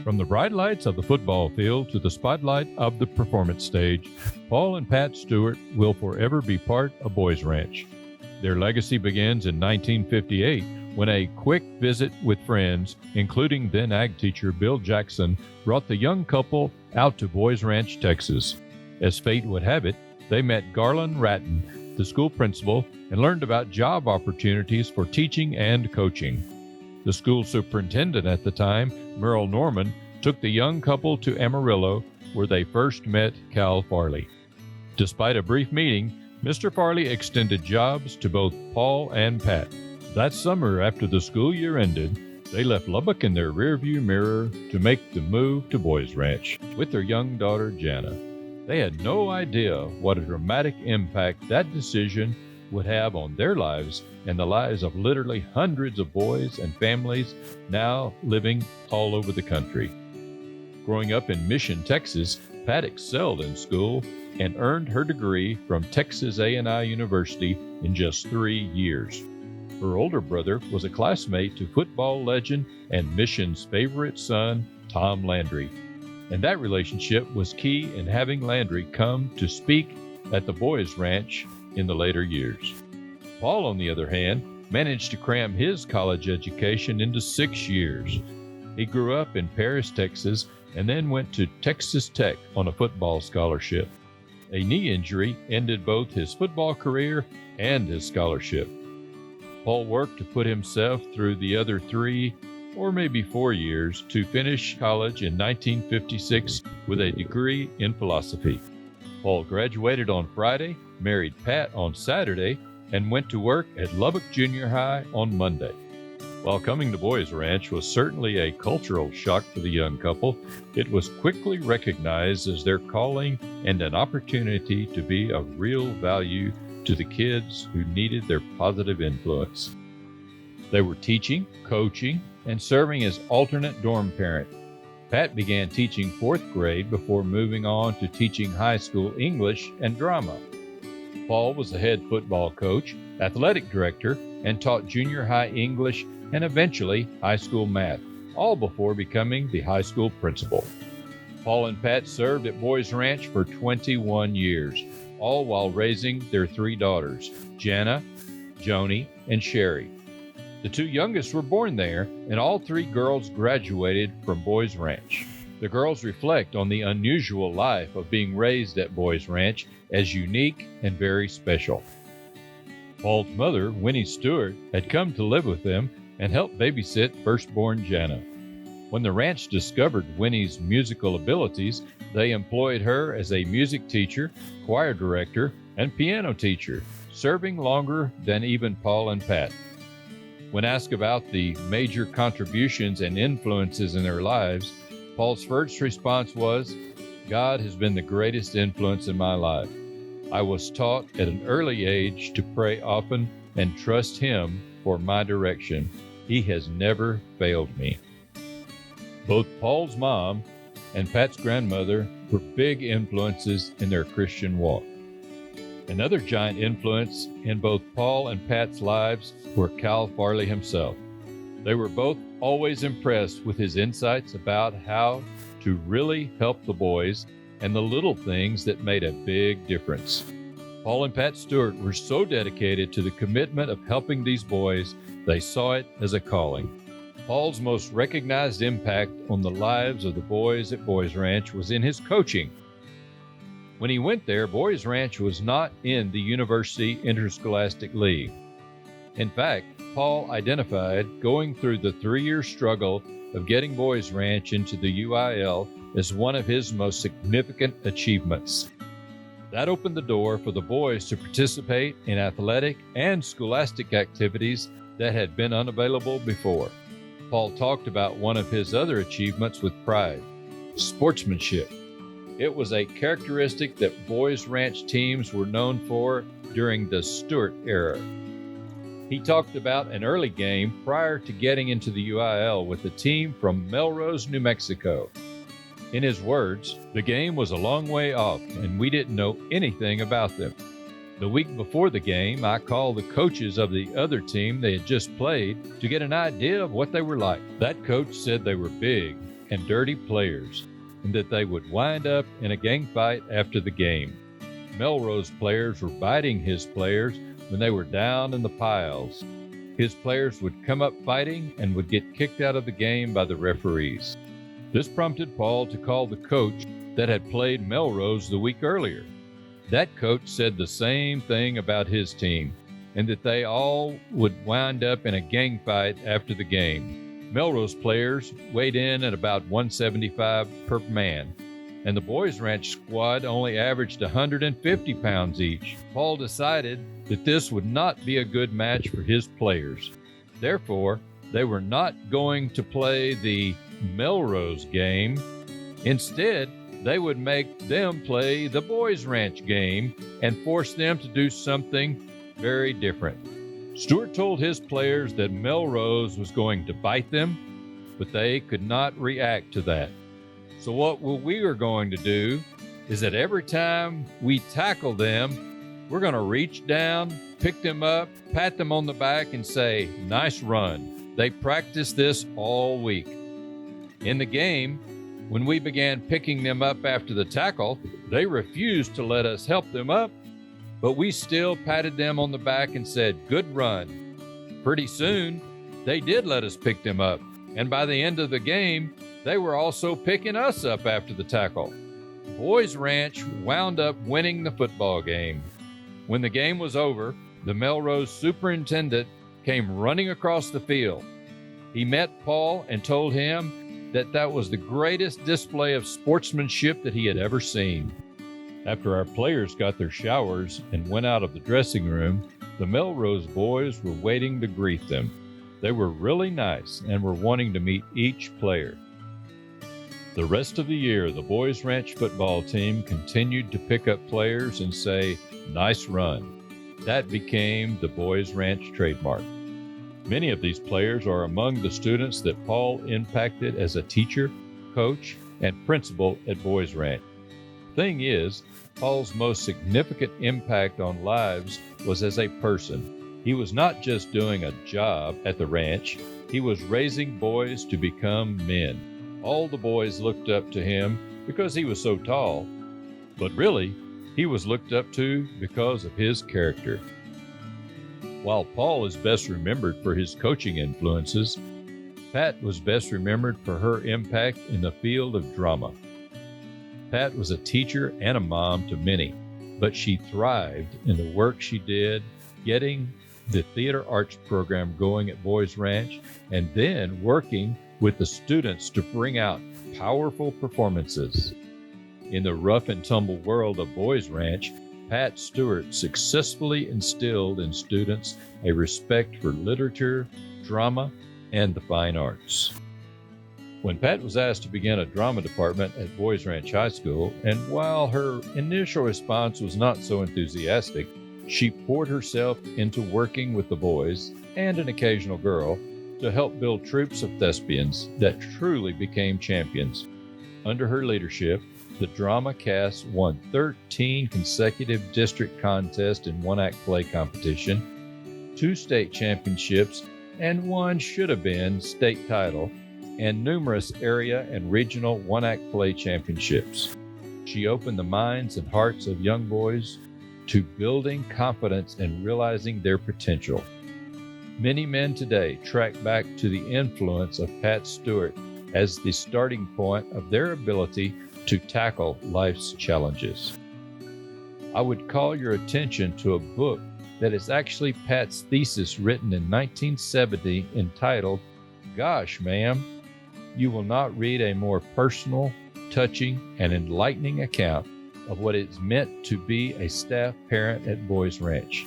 From the bright lights of the football field to the spotlight of the performance stage, Paul and Pat Stuart will forever be part of Boys Ranch. Their legacy begins in 1958 when a quick visit with friends, including then ag teacher Bill Jackson, brought the young couple out to Boys Ranch, Texas. As fate would have it, they met Garland Ratton, the school principal, and learned about job opportunities for teaching and coaching. The school superintendent at the time, Merle Norman, took the young couple to Amarillo, where they first met Cal Farley. Despite a brief meeting, Mr. Farley extended jobs to both Paul and Pat. That summer, after the school year ended, they left Lubbock in their rearview mirror to make the move to Boys Ranch with their young daughter, Jana. They had no idea what a dramatic impact that decision would have on their lives and the lives of literally hundreds of boys and families now living all over the country. Growing up in Mission, Texas, Pat excelled in school and earned her degree from Texas A&I University in just 3 years. Her older brother was a classmate to football legend and Mission's favorite son, Tom Landry. And that relationship was key in having Landry come to speak at the Boys Ranch in the later years. Paul, on the other hand, managed to cram his college education into 6 years. He grew up in Paris, Texas, and then went to Texas Tech on a football scholarship. A knee injury ended both his football career and his scholarship. Paul worked to put himself through the other 3 or maybe 4 years to finish college in 1956 with a degree in philosophy. Paul graduated on Friday, married Pat on Saturday, and went to work at Lubbock Junior High on Monday. While coming to Boys Ranch was certainly a cultural shock for the young couple, it was quickly recognized as their calling and an opportunity to be of real value to the kids who needed their positive influence. They were teaching, coaching, and serving as alternate dorm parent. Pat began teaching 4th grade before moving on to teaching high school English and drama. Paul was the head football coach, athletic director, and taught junior high English and eventually high school math, all before becoming the high school principal. Paul and Pat served at Boys Ranch for 21 years, all while raising their 3 daughters, Jana, Joni, and Sherry. The 2 youngest were born there, and all 3 girls graduated from Boys Ranch. The girls reflect on the unusual life of being raised at Boys Ranch as unique and very special. Paul's mother, Winnie Stuart, had come to live with them and helped babysit firstborn Jana. When the ranch discovered Winnie's musical abilities, they employed her as a music teacher, choir director, and piano teacher, serving longer than even Paul and Pat. When asked about the major contributions and influences in their lives, Paul's first response was, "God has been the greatest influence in my life. I was taught at an early age to pray often and trust Him for my direction. He has never failed me." Both Paul's mom and Pat's grandmother were big influences in their Christian walk. Another giant influence in both Paul and Pat's lives were Cal Farley himself. They were both always impressed with his insights about how to really help the boys and the little things that made a big difference. Paul and Pat Stuart were so dedicated to the commitment of helping these boys, they saw it as a calling. Paul's most recognized impact on the lives of the boys at Boys Ranch was in his coaching. When he went there, Boys Ranch was not in the University Interscholastic League. In fact, Paul identified going through the 3-year struggle of getting Boys Ranch into the UIL as one of his most significant achievements. That opened the door for the boys to participate in athletic and scholastic activities that had been unavailable before. Paul talked about one of his other achievements with pride: sportsmanship. It was a characteristic that Boys Ranch teams were known for during the Stuart era. He talked about an early game prior to getting into the UIL with a team from Melrose, New Mexico. In his words, "The game was a long way off and we didn't know anything about them. The week before the game, I called the coaches of the other team they had just played to get an idea of what they were like. That coach said they were big and dirty players, and that they would wind up in a gang fight after the game. Melrose players were biting his players when they were down in the piles. His players would come up fighting and would get kicked out of the game by the referees. This prompted Paul to call the coach that had played Melrose the week earlier. That coach said the same thing about his team, and that they all would wind up in a gang fight after the game. Melrose players weighed in at about 175 per man, and the Boys Ranch squad only averaged 150 pounds each. Paul decided that this would not be a good match for his players. Therefore, they were not going to play the Melrose game. Instead, they would make them play the Boys Ranch game and force them to do something very different. Stuart told his players that Melrose was going to bite them, but they could not react to that. So what we are going to do is that every time we tackle them, we're going to reach down, pick them up, pat them on the back, and say, "Nice run." They practiced this all week. In the game, when we began picking them up after the tackle, they refused to let us help them up, but we still patted them on the back and said, "Good run." Pretty soon, they did let us pick them up, and by the end of the game, they were also picking us up after the tackle. Boys Ranch wound up winning the football game. When the game was over, the Melrose superintendent came running across the field. He met Paul and told him that that was the greatest display of sportsmanship that he had ever seen. After our players got their showers and went out of the dressing room, the Melrose boys were waiting to greet them. They were really nice and were wanting to meet each player. The rest of the year, the Boys Ranch football team continued to pick up players and say, "Nice run." That became the Boys Ranch trademark. Many of these players are among the students that Paul impacted as a teacher, coach, and principal at Boys Ranch. Thing is, Paul's most significant impact on lives was as a person. He was not just doing a job at the ranch, he was raising boys to become men. All the boys looked up to him because he was so tall, but really, he was looked up to because of his character. While Paul is best remembered for his coaching influences, Pat was best remembered for her impact in the field of drama. Pat was a teacher and a mom to many, but she thrived in the work she did, getting the theater arts program going at Boys Ranch, and then working with the students to bring out powerful performances. In the rough and tumble world of Boys Ranch, Pat Stuart successfully instilled in students a respect for literature, drama, and the fine arts. When Pat was asked to begin a drama department at Boys Ranch High School, and while her initial response was not so enthusiastic, she poured herself into working with the boys and an occasional girl to help build troops of thespians that truly became champions. Under her leadership, the drama cast won 13 consecutive district contests in one-act play competition, 2 state championships, and 1 should-have-been state title, and numerous area and regional one-act play championships. She opened the minds and hearts of young boys to building confidence and realizing their potential. Many men today track back to the influence of Pat Stuart as the starting point of their ability to tackle life's challenges. I would call your attention to a book that is actually Pat's thesis written in 1970 entitled, "Gosh, Ma'am." You will not read a more personal, touching, and enlightening account of what it's meant to be a staff parent at Boys Ranch.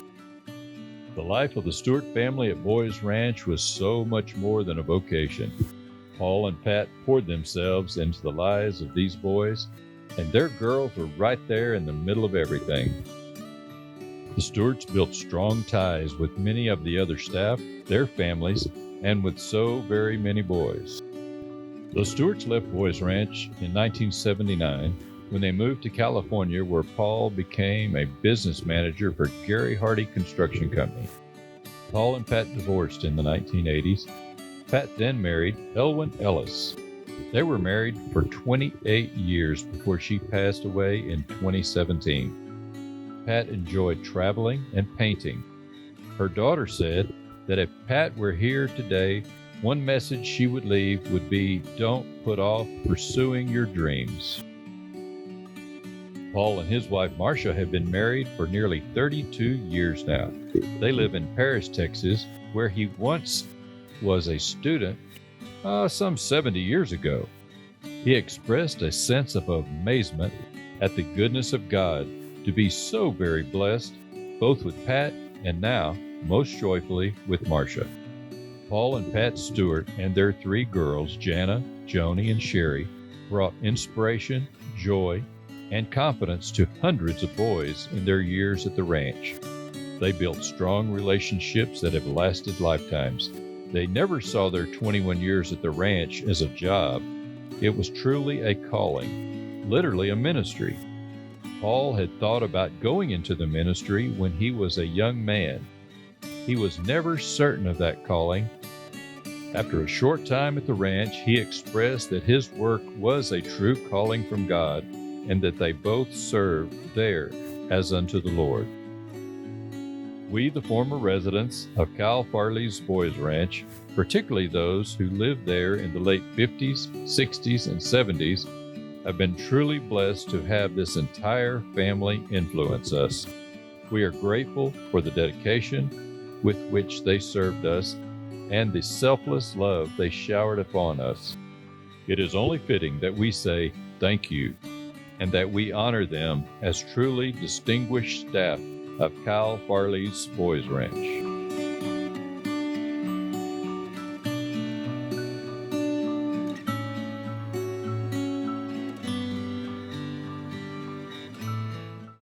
The life of the Stuart family at Boys Ranch was so much more than a vocation. Paul and Pat poured themselves into the lives of these boys, and their girls were right there in the middle of everything. The Stuarts built strong ties with many of the other staff, their families, and with so very many boys. The Stuarts left Boys Ranch in 1979 when they moved to California, where Paul became a business manager for Gary Hardy Construction Company. Paul and Pat divorced in the 1980s. Pat then married Elwyn Ellis. They were married for 28 years before she passed away in 2017. Pat enjoyed traveling and painting. Her daughter said that if Pat were here today, one message she would leave would be, don't put off pursuing your dreams. Paul and his wife Marcia have been married for nearly 32 years now. They live in Paris, Texas, where he once was a student some 70 years ago. He expressed a sense of amazement at the goodness of God to be so very blessed, both with Pat and now, most joyfully, with Marcia. Paul and Pat Stuart and their three girls, Jana, Joni, and Sherry, brought inspiration, joy, and confidence to hundreds of boys in their years at the ranch. They built strong relationships that have lasted lifetimes. They never saw their 21 years at the ranch as a job. It was truly a calling, literally a ministry. Paul had thought about going into the ministry when he was a young man. He was never certain of that calling. After a short time at the ranch, he expressed that his work was a true calling from God, and that they both served there as unto the Lord. We, the former residents of Cal Farley's Boys Ranch, particularly those who lived there in the late 50s, 60s, and 70s, have been truly blessed to have this entire family influence us. We are grateful for the dedication with which they served us and the selfless love they showered upon us. It is only fitting that we say thank you, and that we honor them as truly distinguished staff of Cal Farley's Boys Ranch.